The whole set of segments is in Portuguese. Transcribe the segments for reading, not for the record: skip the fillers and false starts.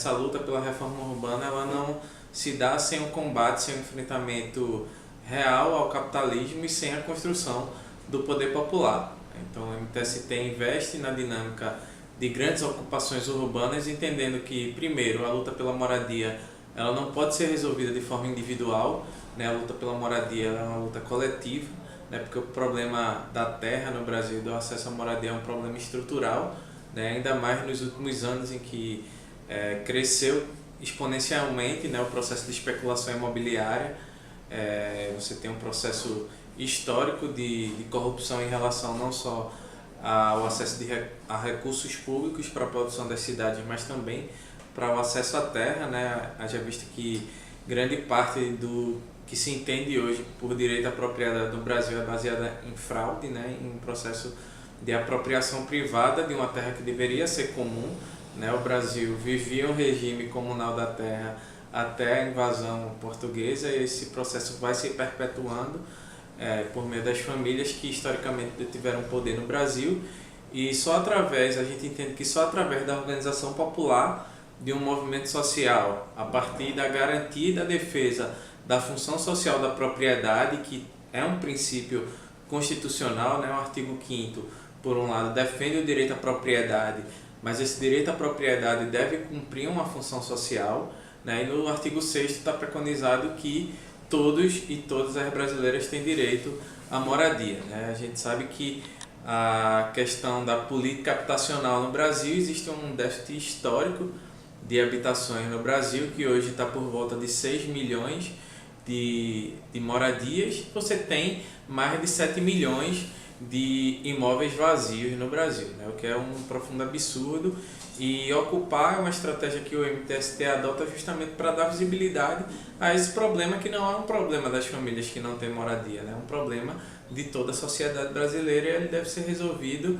essa luta pela reforma urbana ela não se dá sem um combate, sem um enfrentamento real ao capitalismo e sem a construção do poder popular. Então o MTST investe na dinâmica de grandes ocupações urbanas, entendendo que, primeiro, a luta pela moradia ela não pode ser resolvida de forma individual, né? A luta pela moradia ela é uma luta coletiva, né? Porque o problema da terra no Brasil, do acesso à moradia, é um problema estrutural, né? Ainda mais nos últimos anos em que cresceu exponencialmente, né, o processo de especulação imobiliária. Você tem um processo histórico de corrupção em relação não só ao acesso a recursos públicos para a produção das cidades, mas também para o acesso à terra, né? Haja visto que grande parte do que se entende hoje por direito à propriedade no Brasil é baseada em fraude, né? Em um processo de apropriação privada de uma terra que deveria ser comum, né? O Brasil vivia um regime comunal da terra até a invasão portuguesa e esse processo vai se perpetuando por meio das famílias que historicamente tiveram poder no Brasil, e a gente entende que só através da organização popular de um movimento social, a partir da garantia e da defesa da função social da propriedade, que é um princípio constitucional, né? O artigo 5º, por um lado, defende o direito à propriedade, mas esse direito à propriedade deve cumprir uma função social, né? E no artigo 6º está preconizado que todos e todas as brasileiras têm direito à moradia, né? A gente sabe que a questão da política habitacional no Brasil, existe um déficit histórico de habitações no Brasil, que hoje está por volta de 6 milhões de moradias. Você tem mais de 7 milhões de imóveis vazios no Brasil, né? O que é um profundo absurdo, e ocupar é uma estratégia que o MTST adota justamente para dar visibilidade a esse problema, que não é um problema das famílias que não têm moradia, né? É um problema de toda a sociedade brasileira, e ele deve ser resolvido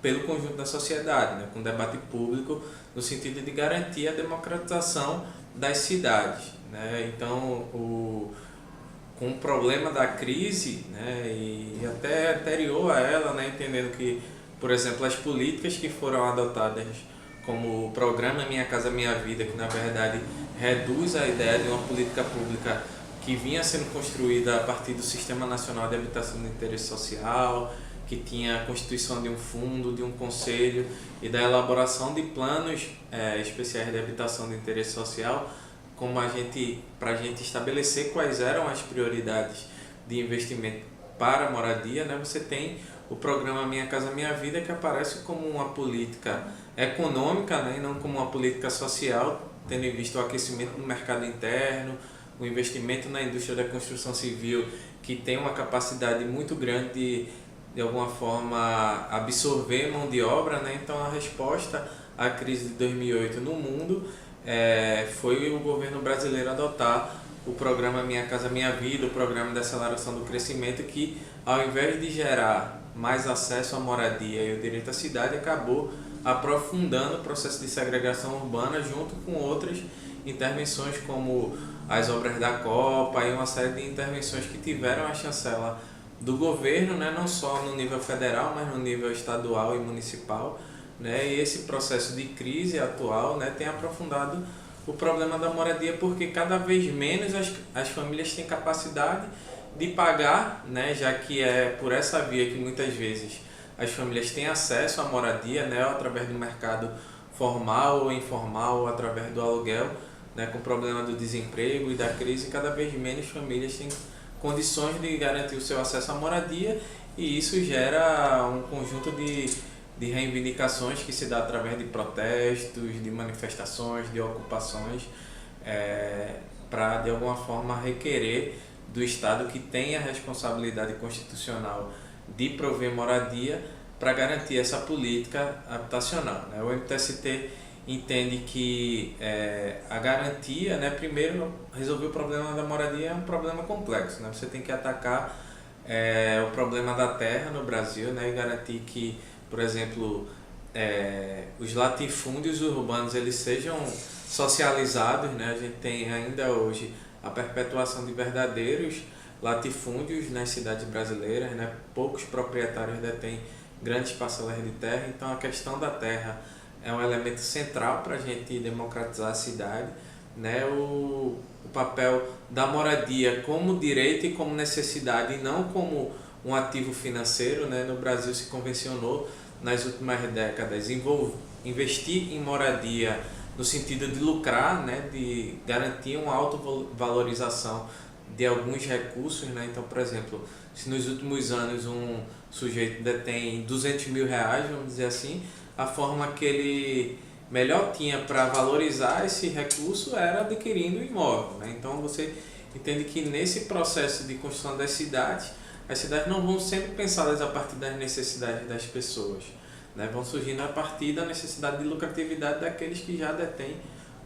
pelo conjunto da sociedade, né? Com debate público, no sentido de garantir a democratização das cidades, né? Então, com o problema da crise, né, e até anterior a ela, né, entendendo que, por exemplo, as políticas que foram adotadas, como o programa Minha Casa Minha Vida, que na verdade reduz a ideia de uma política pública que vinha sendo construída a partir do Sistema Nacional de Habitação de Interesse Social, que tinha a constituição de um fundo, de um conselho e da elaboração de planos especiais de habitação de interesse social, para a gente estabelecer quais eram as prioridades de investimento para a moradia, né? Você tem o programa Minha Casa Minha Vida, que aparece como uma política econômica, né? E não como uma política social, tendo em vista o aquecimento do mercado interno, o investimento na indústria da construção civil, que tem uma capacidade muito grande de alguma forma absorver mão de obra, né? Então a resposta à crise de 2008 no mundo foi o governo brasileiro adotar o programa Minha Casa Minha Vida, o programa de aceleração do crescimento, que ao invés de gerar mais acesso à moradia e o direito à cidade, acabou aprofundando o processo de segregação urbana, junto com outras intervenções como as obras da Copa e uma série de intervenções que tiveram a chancela do governo, né, não só no nível federal, mas no nível estadual e municipal, né, e esse processo de crise atual, né, tem aprofundado o problema da moradia, porque cada vez menos as famílias têm capacidade de pagar, né, já que é por essa via que muitas vezes as famílias têm acesso à moradia, né, através do mercado formal ou informal, ou através do aluguel, né, com o problema do desemprego e da crise. Cada vez menos famílias têm condições de garantir o seu acesso à moradia, e isso gera um conjunto de reivindicações que se dá através de protestos, de manifestações, de ocupações, para de alguma forma requerer do Estado, que tem a responsabilidade constitucional de prover moradia, para garantir essa política habitacional, né? O MTST entende que a garantia, né, primeiro, resolver o problema da moradia é um problema complexo, né? Você tem que atacar o problema da terra no Brasil, né, e garantir que, por exemplo, os latifúndios urbanos eles sejam socializados, né? A gente tem ainda hoje a perpetuação de verdadeiros latifúndios nas cidades brasileiras, né? Poucos proprietários detêm grandes parcelas de terra, então a questão da terra é um elemento central para a gente democratizar a cidade, né? O papel da moradia como direito e como necessidade, e não como um ativo financeiro, né? No Brasil se convencionou nas últimas décadas investir em moradia no sentido de lucrar, né? De garantir uma autovalorização de alguns recursos, né? Então, por exemplo, se nos últimos anos um sujeito detém 200 mil reais, vamos dizer assim, a forma que ele melhor tinha para valorizar esse recurso era adquirindo um imóvel, né? Então você entende que nesse processo de construção das cidades, as cidades não vão sempre pensadas a partir das necessidades das pessoas, né? Vão surgindo a partir da necessidade de lucratividade daqueles que já detêm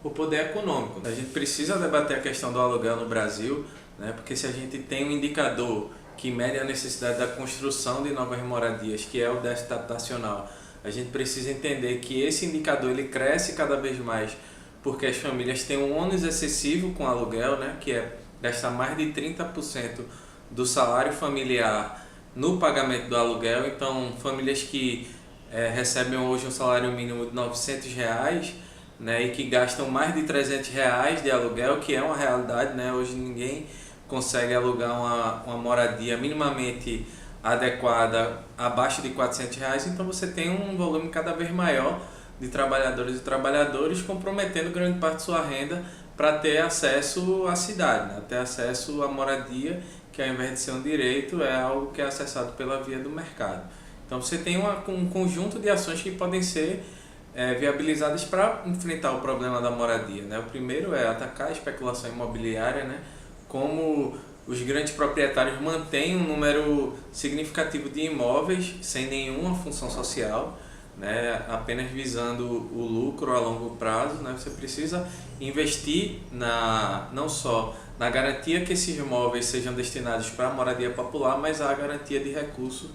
o poder econômico. A gente precisa debater a questão do aluguel no Brasil, né? Porque se a gente tem um indicador que mede a necessidade da construção de novas moradias, que é o déficit habitacional, a gente precisa entender que esse indicador ele cresce cada vez mais porque as famílias têm um ônus excessivo com aluguel, né? Que é gastar mais de 30% do salário familiar no pagamento do aluguel. Então, famílias que recebem hoje um salário mínimo de R$ 900, né? E que gastam mais de R$ 300 de aluguel, que é uma realidade, né? Hoje ninguém consegue alugar uma moradia minimamente adequada abaixo de R$ 400, então você tem um volume cada vez maior de trabalhadores e trabalhadores comprometendo grande parte de sua renda para ter acesso à cidade, né? Ter acesso à moradia, que ao invés de ser um direito é algo que é acessado pela via do mercado. Então você tem um conjunto de ações que podem ser viabilizadas para enfrentar o problema da moradia, né? O primeiro é atacar a especulação imobiliária, né? Como os grandes proprietários mantêm um número significativo de imóveis sem nenhuma função social, né, apenas visando o lucro a longo prazo, né, você precisa investir não só na garantia que esses imóveis sejam destinados para a moradia popular, mas a garantia de recurso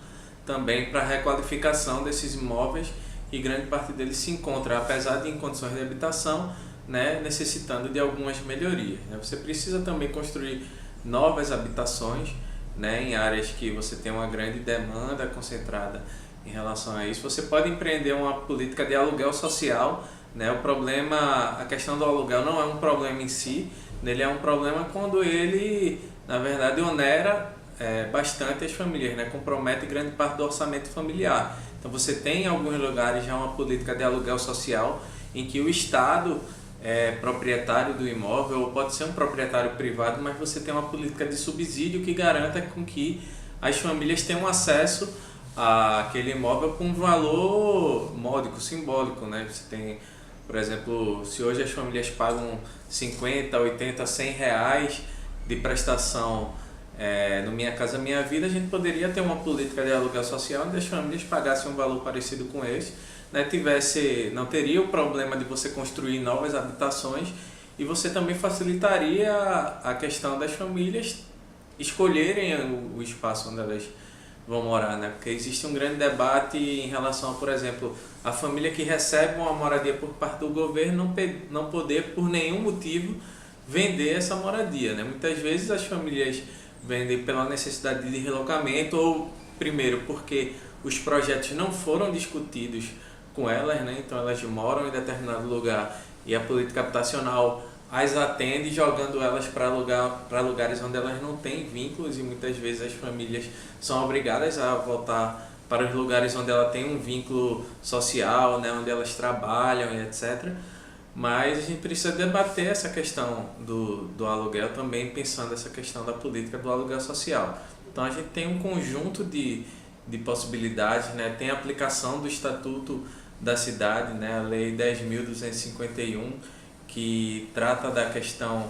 também para a requalificação desses imóveis, e grande parte deles se encontra, apesar de em condições de habitação, né, necessitando de algumas melhorias, né. Você precisa também construir novas habitações, né, em áreas que você tem uma grande demanda concentrada em relação a isso. Você pode empreender uma política de aluguel social, né. A questão do aluguel não é um problema em si, ele é um problema quando ele, na verdade, onera bastante as famílias, né, compromete grande parte do orçamento familiar. Então você tem em alguns lugares já uma política de aluguel social em que o Estado proprietário do imóvel, ou pode ser um proprietário privado, mas você tem uma política de subsídio que garanta com que as famílias tenham acesso àquele imóvel com um valor módico, simbólico, né? Você tem, por exemplo, se hoje as famílias pagam 50, 80, 100 reais de prestação no Minha Casa Minha Vida, a gente poderia ter uma política de aluguel social onde as famílias pagassem um valor parecido com esse, né, não teria o problema de você construir novas habitações, e você também facilitaria a questão das famílias escolherem o espaço onde elas vão morar, né? Porque existe um grande debate em relação a, por exemplo, a família que recebe uma moradia por parte do governo não poder, por nenhum motivo, vender essa moradia, né? Muitas vezes as famílias vendem pela necessidade de relocamento, ou primeiro porque os projetos não foram discutidos com elas, né? Então elas moram em determinado lugar e a política habitacional as atende jogando elas para lugares onde elas não têm vínculos, e muitas vezes as famílias são obrigadas a voltar para os lugares onde ela tem um vínculo social, né? Onde elas trabalham e etc. Mas a gente precisa debater essa questão do aluguel também, pensando essa questão da política do aluguel social. Então a gente tem um conjunto de possibilidades, né? Tem a aplicação do Estatuto da Cidade, né? A Lei 10.251, que trata da questão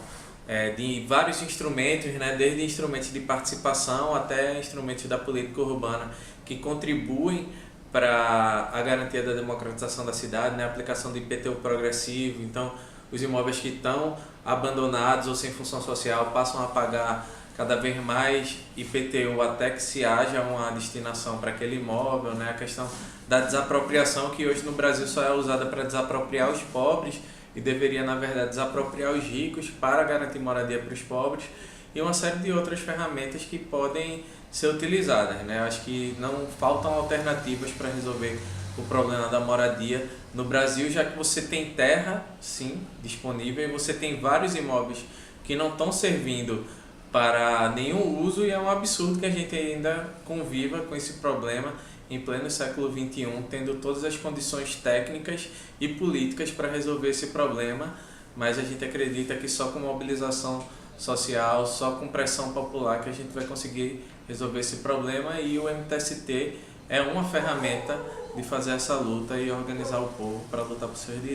de vários instrumentos, né? Desde instrumentos de participação até instrumentos da política urbana, que contribuem para a garantia da democratização da cidade, né? A aplicação do IPTU progressivo. Então, os imóveis que estão abandonados ou sem função social passam a pagar cada vez mais IPTU até que se haja uma destinação para aquele imóvel, né? A questão da desapropriação, que hoje no Brasil só é usada para desapropriar os pobres e deveria, na verdade, desapropriar os ricos para garantir moradia para os pobres, e uma série de outras ferramentas que podem ser utilizadas, né? Acho que não faltam alternativas para resolver o problema da moradia no Brasil, já que você tem terra, sim, disponível, e você tem vários imóveis que não estão servindo para nenhum uso, e é um absurdo que a gente ainda conviva com esse problema em pleno século XXI, tendo todas as condições técnicas e políticas para resolver esse problema, mas a gente acredita que só com mobilização social, só com pressão popular que a gente vai conseguir resolver esse problema, e o MTST é uma ferramenta de fazer essa luta e organizar o povo para lutar por seus direitos.